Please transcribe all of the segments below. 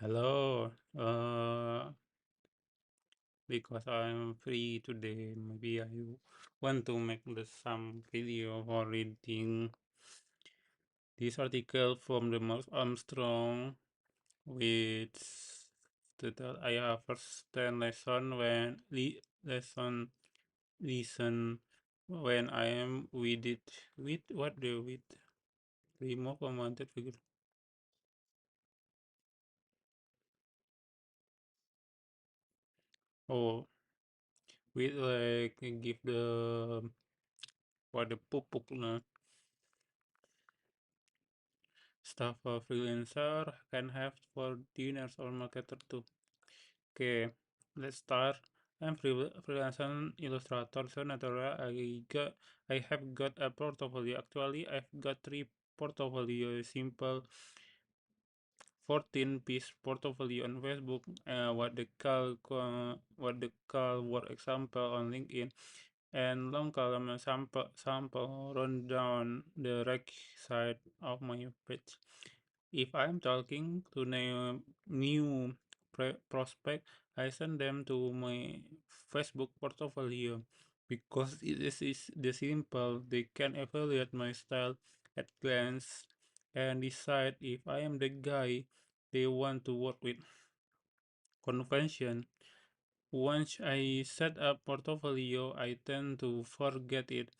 Hello, because I'm free today, maybe I want to make some video for reading this article from the Mark Armstrong, which title I have first 10 lesson lesson listen when I am with it with what the with remove unwanted figure. Oh, with like give the what the pupuk na stuff a freelancer can have for beginners or marketer too. Okay, let's start. I'm freelancer illustrator, so naturally I have got a portfolio. Actually, I've got three portfolio. Simple 14-piece portfolio on Facebook. What they call work example on LinkedIn, and long column sample run down the right side of my page. If I'm talking to new prospect, I send them to my Facebook portfolio because is the simple. They can evaluate my style at glance and decide if I am the guy they want to work with. Convention. Once I set up portfolio, I tend to forget it.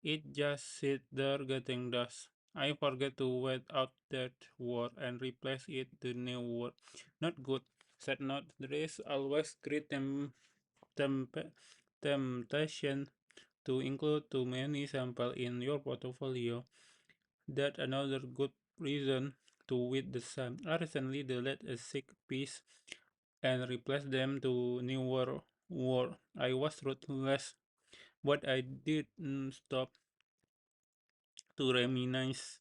It just sits there getting dust. I forget to wait out that word and replace it with new word. Not good. Said not. There is always great temp- temptation to include too many samples in your portfolio. That another good reason to with the same. I recently deleted a sick piece and replaced them to newer word. I was ruthless, but I did stop to reminisce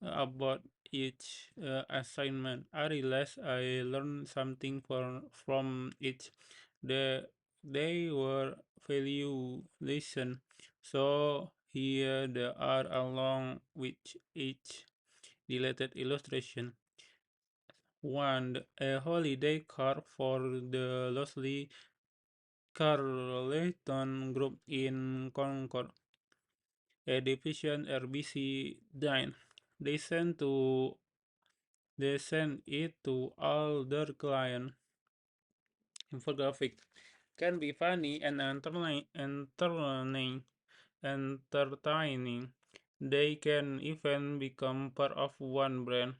about each assignment. I realized I learned something from each. They were value lesson. So here they are along with each related illustration. One, a holiday card for the Leslie Carleton group in Concord, a division RBC Dine. They send it to all their client. Infographic can be funny and entertaining. They can even become part of one brand.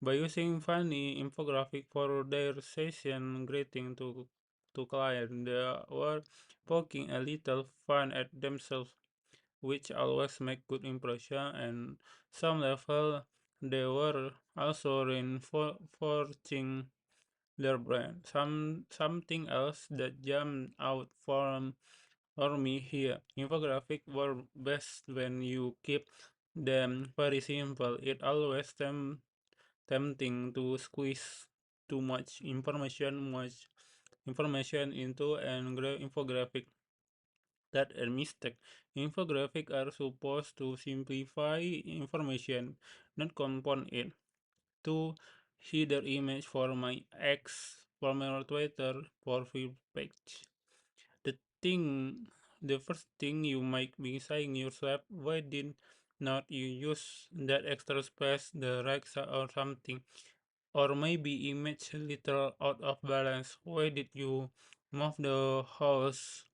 By using funny infographic for their session greeting to client, they were poking a little fun at themselves, which always make good impression, and some level they were also reinforcing their brand. Something else that jumped out for me here. Infographic were best when you keep them very simple. It always tempting to squeeze too much information into an infographic. That a mistake. Infographics are supposed to simplify information, not compound it. To see the image for my ex former Twitter profile page. The thing, the first thing you might be saying yourself, why did not you use that extra space, the right side or something? Or maybe image a little out of balance. Why did you move the house,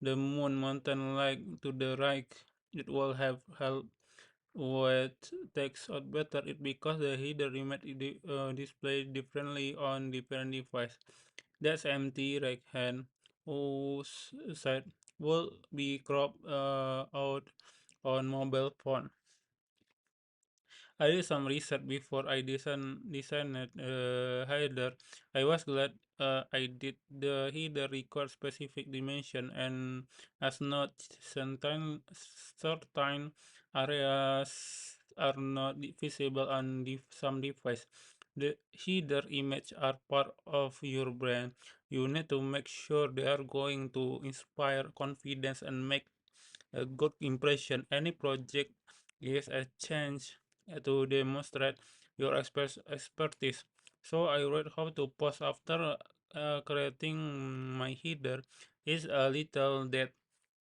the moon mountain like to the right? It will have helped with text out better. It because the header image displayed differently on different device. That's empty right hand. Side will be cropped out on mobile phone. I did some research before I designed header. I was glad I did. The header record specific dimension and as not certain areas are not visible on some device. The header image are part of your brand. You need to make sure they are going to inspire confidence and make a good impression. Any project is a change to demonstrate your expertise. So I wrote how to post after creating my header is a little that,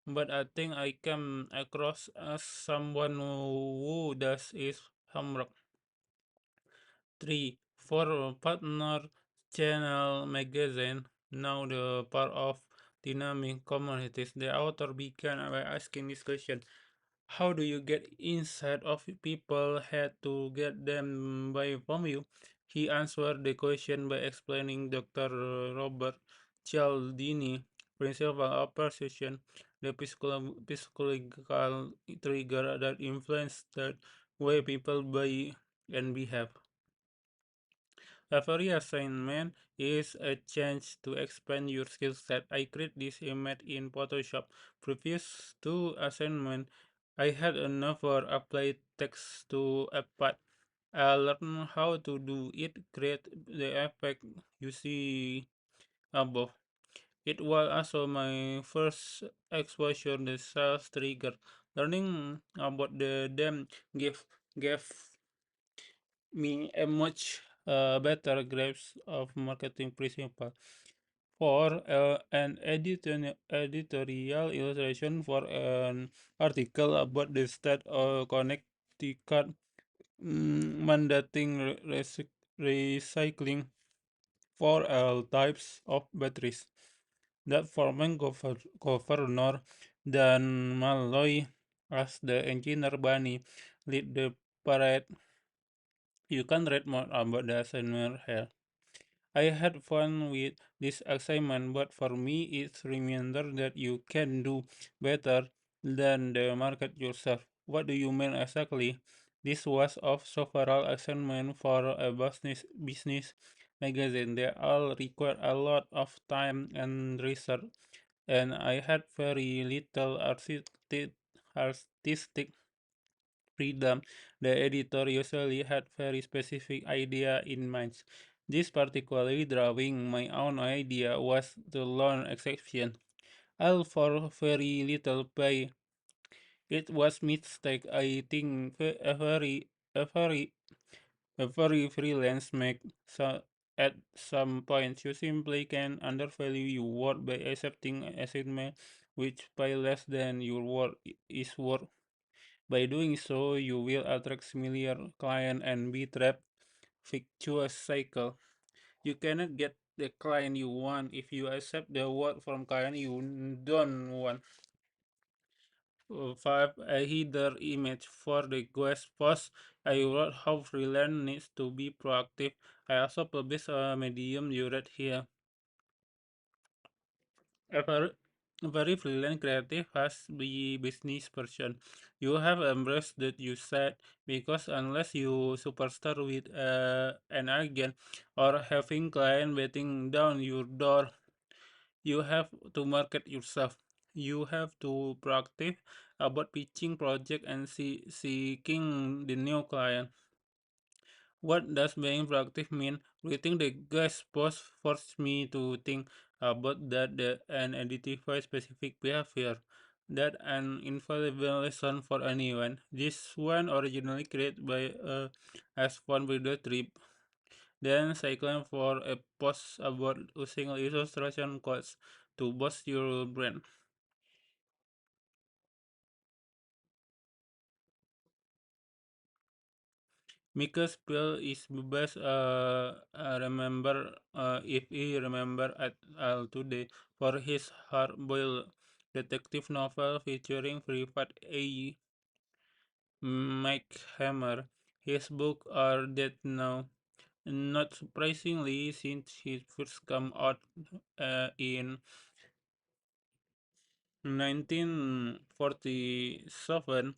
but I think I came across as someone who does his homework. 3. For partner channel magazine, now the part of dynamic communities, the author began by asking this question: how do you get inside of people head to get them buy from you? He answered the question by explaining Dr. Robert Cialdini principle of persuasion, the psychological trigger that influence the way people buy and behave. Every assignment is a chance to expand your skill set. I create this image in Photoshop. Previous to assignment, I had never applied text to a part. I learned how to do it, create the effect you see above. It was also my first exposure to sales trigger. Learning about them gave gave me a much better grasp of marketing principle. For an editorial illustration for an article about the state of Connecticut mandating recycling for all types of batteries. That former governor Dan Malloy as the engineer Bunny lead the parade. You can read more about the assignment here. I had fun with this assignment, but for me it's reminder that you can do better than the market yourself. What do you mean exactly? This was of several assignment for a business magazine. They all require a lot of time and research, and I had very little artistic freedom. The editor usually had very specific idea in mind. This particularly drawing my own idea was the lone exception. All for very little pay. It was mistake. I think a very every freelance make so at some point you simply can undervalue your work by accepting assignment which pay less than your work is worth. By doing so, you will attract similar client and be trapped vicious cycle. You cannot get the client you want if you accept the work from client you don't want. 5. A header image for the guest post. I wrote how freelance needs to be proactive. I also published a medium you read here. A very freelance creative has be business person. You have embraced that you said because unless you superstar with an agent or having client waiting down your door, you have to market yourself. You have to proactive about pitching project and seeking the new client. What does being proactive mean? Reading the guest post forced me to think about and identify specific behavior. That an infallible lesson for anyone. This one originally created by as one video trip. Then cycling for a post about using illustration codes to boost your brand. Michael Peel is the best remember if he remember at all today for his hard-boiled detective novel featuring Private A. Mike Hammer. His books are dead now. Not surprisingly, since he first came out in 1947,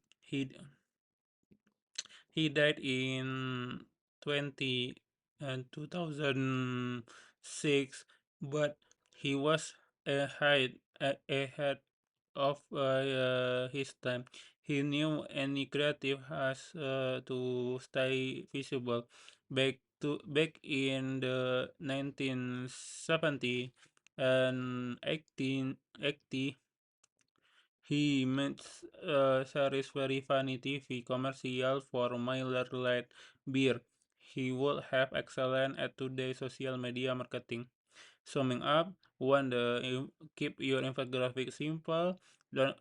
he died in 2006, but he was ahead of his time. He knew any creative has to stay visible. Back in the 1970 and 1880, He makes series very funny TV commercial for Miller Lite beer. He would have excellent at today's social media marketing. Summing up, one, keep your infographic simple. Don't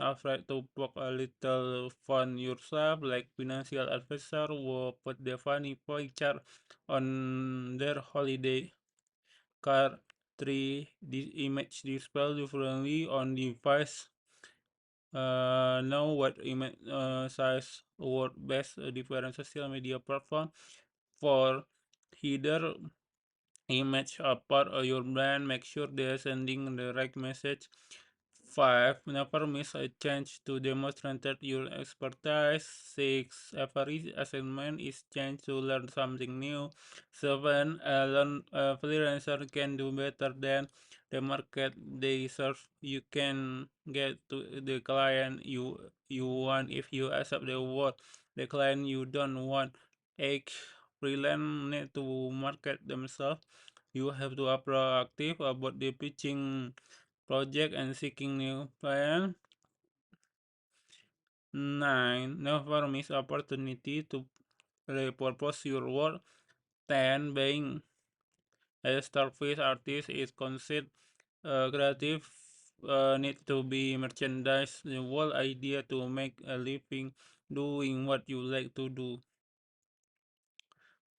afraid to poke a little fun yourself, like financial advisor will put the funny picture on their holiday card. Three, this image display differently on device. Know what image size work best different social media platform. For header image part of your brand, make sure they're sending the right message. 5. Never miss a chance to demonstrate your expertise. 6. Every assignment is chance to learn something new. 7. A freelancer can do better than the market they serve. You can get to the client you want if you accept the work the client you don't want. 8. Freelance need to market themselves. You have to be proactive about the pitching project and seeking new clients. 9. Never miss opportunity to repurpose your work. 10. Being a starfish artist is considered creative. Need to be merchandise. The whole idea to make a living doing what you like to do.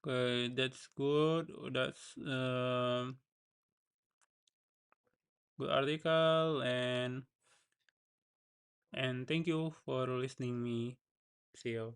Okay, that's good. That's good article, and thank you for listening me. See you.